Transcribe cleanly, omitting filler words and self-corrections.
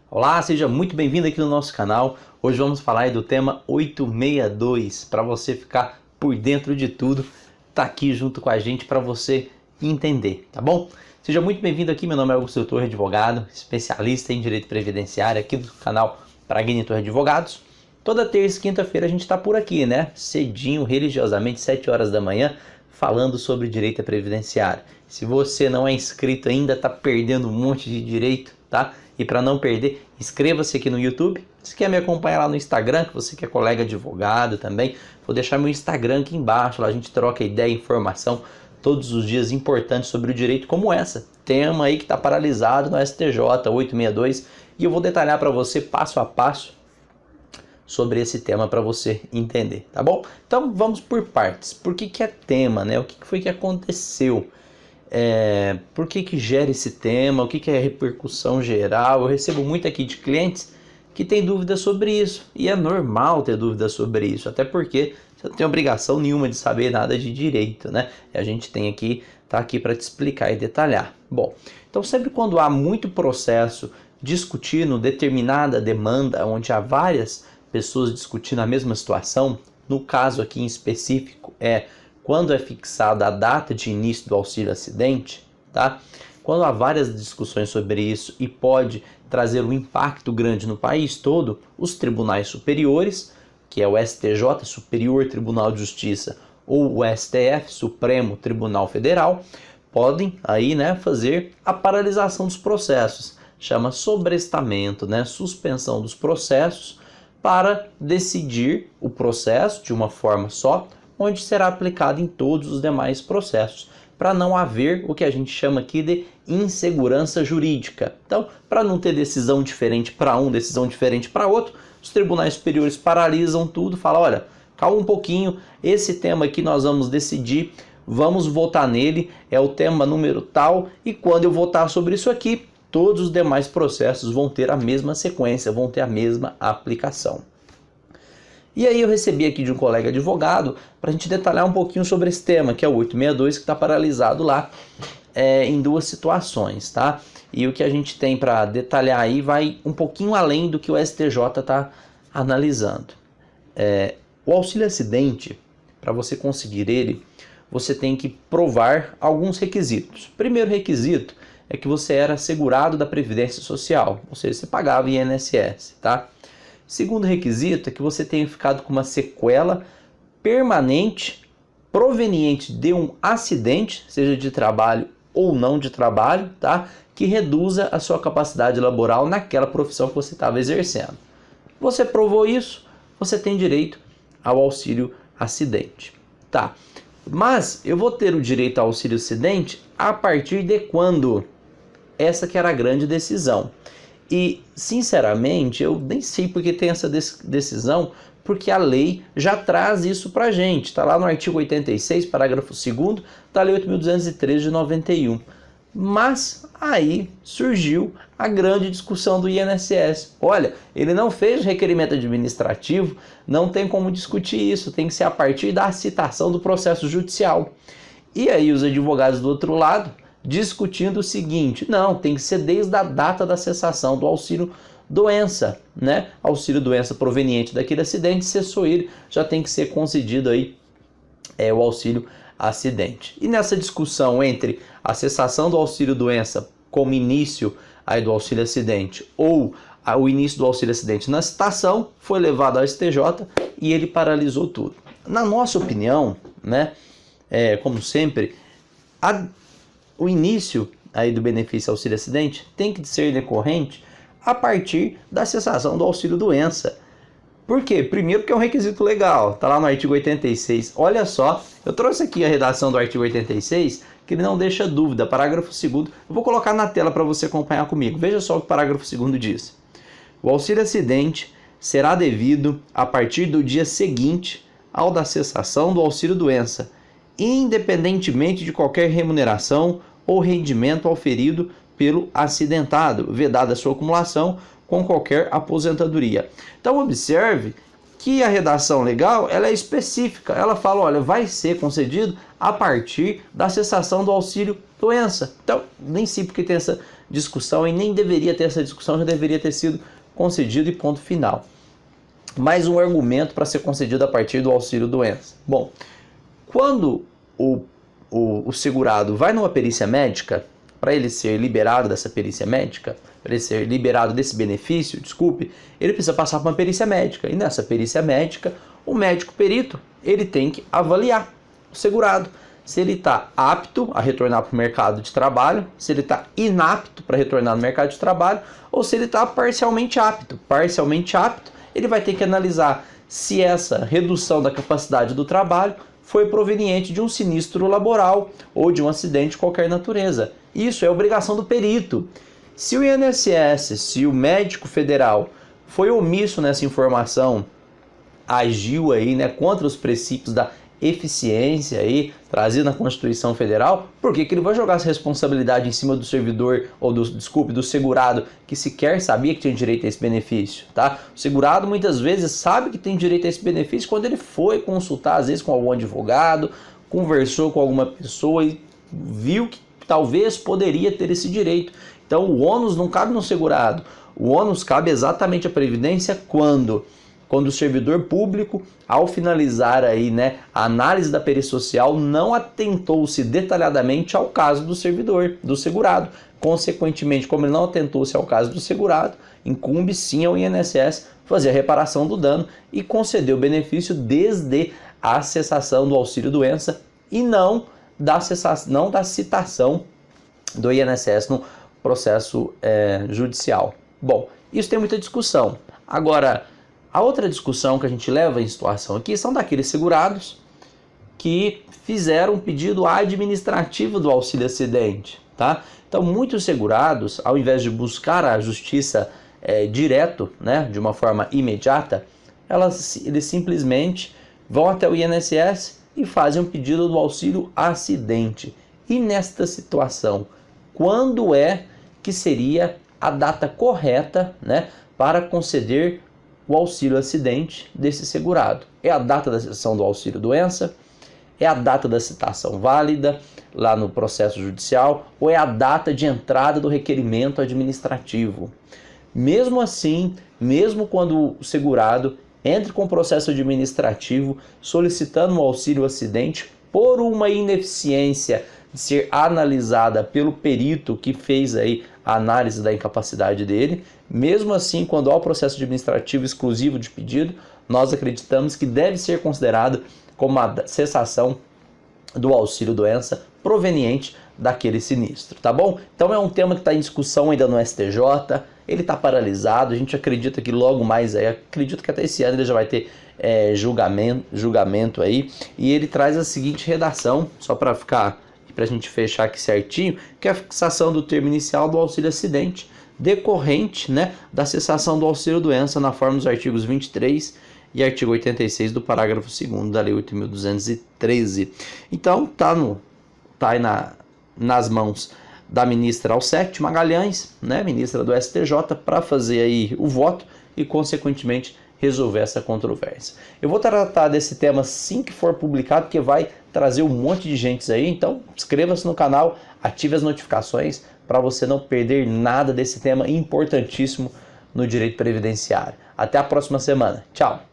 Olá, seja muito bem-vindo aqui no nosso canal. Hoje vamos falar aí do tema 862, para você ficar por dentro de tudo, tá aqui junto com a gente para você entender, tá bom? Seja muito bem-vindo aqui, meu nome é Augusto Torre, advogado, especialista em direito previdenciário aqui do canal Braguini Torre Advogados. Toda terça e quinta-feira a gente está por aqui, né? Cedinho, religiosamente, 7 horas da manhã, falando sobre direito previdenciário. Se você não é inscrito ainda, tá perdendo um monte de direito, tá? E para não perder, inscreva-se aqui no YouTube. Se quer me acompanhar lá no Instagram, que você que é colega advogado também, vou deixar meu Instagram aqui embaixo. Lá a gente troca ideia e informação todos os dias importantes sobre o direito, como essa. Tema aí que está paralisado no STJ 862. E eu vou detalhar para você passo a passo sobre esse tema para você entender, tá bom? Então vamos por partes. Por que é tema, né? O que foi que aconteceu? Por que gera esse tema? O que é repercussão geral? Eu recebo muito aqui de clientes que têm dúvidas sobre isso. E é normal ter dúvidas sobre isso, até porque você não tem obrigação nenhuma de saber nada de direito, né? E a gente tem aqui, tá aqui para te explicar e detalhar. Bom, então sempre quando há muito processo discutindo determinada demanda, onde há várias pessoas discutindo a mesma situação, no caso aqui em específico quando é fixada a data de início do auxílio acidente, tá? Quando há várias discussões sobre isso e pode trazer um impacto grande no país todo, os tribunais superiores, que é o STJ, Superior Tribunal de Justiça, ou o STF, Supremo Tribunal Federal, podem aí, né, fazer a paralisação dos processos. Chama sobrestamento, né, suspensão dos processos, para decidir o processo de uma forma só, onde será aplicado em todos os demais processos, para não haver o que a gente chama aqui de insegurança jurídica. Então, para não ter decisão diferente para um, decisão diferente para outro, os tribunais superiores paralisam tudo, falam, olha, calma um pouquinho, esse tema aqui nós vamos decidir, vamos votar nele, é o tema número tal, e quando eu votar sobre isso aqui, todos os demais processos vão ter a mesma sequência, vão ter a mesma aplicação. E aí eu recebi aqui de um colega advogado para a gente detalhar um pouquinho sobre esse tema, que é o 862, que está paralisado lá em duas situações, tá? E o que a gente tem para detalhar aí vai um pouquinho além do que o STJ está analisando. O auxílio acidente, para você conseguir ele, você tem que provar alguns requisitos. Primeiro requisito é que você era segurado da Previdência Social, ou seja, você pagava INSS, tá? Segundo requisito é que você tenha ficado com uma sequela permanente proveniente de um acidente, seja de trabalho ou não de trabalho, tá? Que reduza a sua capacidade laboral naquela profissão que você estava exercendo. Você provou isso, você tem direito ao auxílio acidente, tá? Mas eu vou ter o direito ao auxílio acidente a partir de quando? Essa que era a grande decisão. E, sinceramente, eu nem sei porque tem essa decisão, porque a lei já traz isso pra gente. Está lá no artigo 86, parágrafo 2º, da Lei 8.213 de 91. Mas aí surgiu a grande discussão do INSS. Olha, ele não fez requerimento administrativo, não tem como discutir isso, tem que ser a partir da citação do processo judicial. E aí os advogados do outro lado discutindo o seguinte, não, tem que ser desde a data da cessação do auxílio doença, né? Auxílio doença proveniente daquele acidente, cessou ele, já tem que ser concedido aí o auxílio acidente. E nessa discussão entre a cessação do auxílio doença como início aí do auxílio acidente ou o início do auxílio acidente na citação, foi levado ao STJ e ele paralisou tudo. Na nossa opinião, né, como sempre, o início aí do benefício auxílio acidente tem que ser decorrente a partir da cessação do auxílio doença. Por quê? Primeiro porque é um requisito legal, tá lá no artigo 86. Olha só, eu trouxe aqui a redação do artigo 86, que ele não deixa dúvida, parágrafo 2º. Eu vou colocar na tela para você acompanhar comigo. Veja só o que o parágrafo 2º diz. O auxílio acidente será devido a partir do dia seguinte ao da cessação do auxílio doença, independentemente de qualquer remuneração ou rendimento auferido pelo acidentado, vedada a sua acumulação com qualquer aposentadoria. Então observe que a redação legal ela é específica. Ela fala, olha, vai ser concedido a partir da cessação do auxílio doença. Então, nem sei porque tem essa discussão e nem deveria ter essa discussão, já deveria ter sido concedido e ponto final. Mais um argumento para ser concedido a partir do auxílio doença. Bom, quando o segurado vai numa perícia médica, para ele ser liberado dessa perícia médica, para ele ser liberado desse benefício, ele precisa passar por uma perícia médica. E nessa perícia médica, o médico perito, ele tem que avaliar o segurado, se ele está apto a retornar para o mercado de trabalho, se ele está inapto para retornar no mercado de trabalho, ou se ele está parcialmente apto. Parcialmente apto, ele vai ter que analisar se essa redução da capacidade do trabalho foi proveniente de um sinistro laboral ou de um acidente de qualquer natureza. Isso é obrigação do perito. Se o INSS, se o médico federal foi omisso nessa informação, agiu aí, né, contra os princípios da eficiência aí, trazido na Constituição Federal, por que ele vai jogar essa responsabilidade em cima do servidor, ou do segurado, que sequer sabia que tinha direito a esse benefício, tá? O segurado muitas vezes sabe que tem direito a esse benefício quando ele foi consultar, às vezes com algum advogado, conversou com alguma pessoa e viu que talvez poderia ter esse direito. Então o ônus não cabe no segurado, o ônus cabe exatamente à Previdência quando o servidor público, ao finalizar aí, né, a análise da perícia social, não atentou-se detalhadamente ao caso do servidor, do segurado. Consequentemente, como ele não atentou-se ao caso do segurado, incumbe sim ao INSS fazer a reparação do dano e conceder o benefício desde a cessação do auxílio-doença e não da citação do INSS no processo judicial. Bom, isso tem muita discussão. Agora, a outra discussão que a gente leva em situação aqui são daqueles segurados que fizeram um pedido administrativo do auxílio acidente, tá? Então, muitos segurados, ao invés de buscar a justiça direto, né, de uma forma imediata, eles simplesmente vão até o INSS e fazem um pedido do auxílio acidente. E nesta situação, quando é que seria a data correta, né, para conceder o auxílio acidente desse segurado? É a data da cessação do auxílio doença? É a data da citação válida lá no processo judicial? Ou é a data de entrada do requerimento administrativo? Mesmo assim, mesmo quando o segurado entre com o processo administrativo solicitando um auxílio acidente por uma ineficiência de ser analisada pelo perito que fez aí a análise da incapacidade dele, mesmo assim, quando há o processo administrativo exclusivo de pedido, nós acreditamos que deve ser considerado como a cessação do auxílio-doença proveniente daquele sinistro, tá bom? Então é um tema que está em discussão ainda no STJ, ele está paralisado, a gente acredita que logo mais, acredito que até esse ano ele já vai ter julgamento aí, e ele traz a seguinte redação, só para a gente fechar aqui certinho, que é a fixação do termo inicial do auxílio acidente decorrente, né, da cessação do auxílio doença na forma dos artigos 23 e artigo 86 do parágrafo 2º da Lei 8.213. Então, tá aí nas mãos da ministra Alcete Magalhães, né, ministra do STJ, para fazer aí o voto e, consequentemente, resolver essa controvérsia. Eu vou tratar desse tema assim que for publicado, porque vai trazer um monte de gente aí, então inscreva-se no canal, ative as notificações para você não perder nada desse tema importantíssimo no direito previdenciário. Até a próxima semana. Tchau!